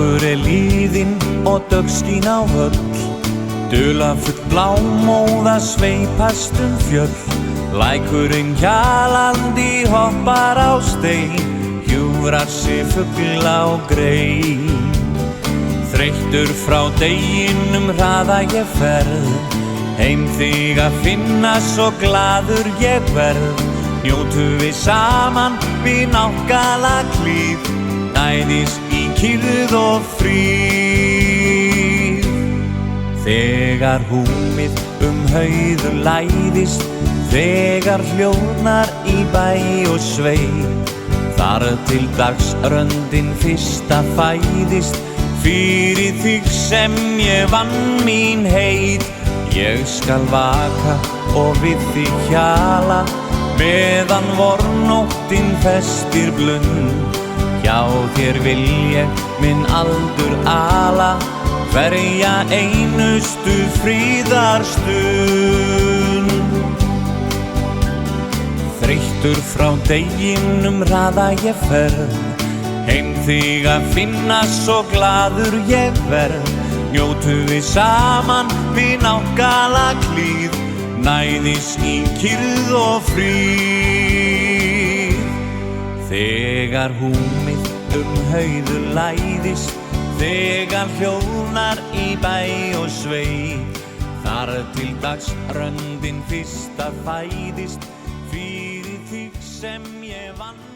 Október liðinn og döggskín á höll, dularfull blámóða sveipast fjöll. Lækurinn hjalandi hoppar á stein, hjúfrar sig fugl á grein. Þreyttur frá deginum hraða ég ferð, heim þig að finna svo glaður ég verð. Njótum við saman við náttgalaklíð, næðis í kyrrð og fríð. Þegar húmið hauður læðist, þegar hljóðnar í bæ og sveit, þar til dagsröndin fyrsta fæðist, fyrir þig sem ég vann mín heit. Ég skal vaka og við þig hjala, meðan vornóttin festir blund. Hjá þér vil ég minn aldur ala, hverja einustu fríðarstund. Þreyttur frá deginum hraða ég ferð, heim þig að finna svo glaður ég verð. Njótum við saman við náttgalaklíð, næðis í kyrrð og fríð. Þegar húmið hauður læðist, þegar hljóðnar í bæ og sveit, þar til dagsröndin fyrsta fæðist, fyrir þig sem ég vann.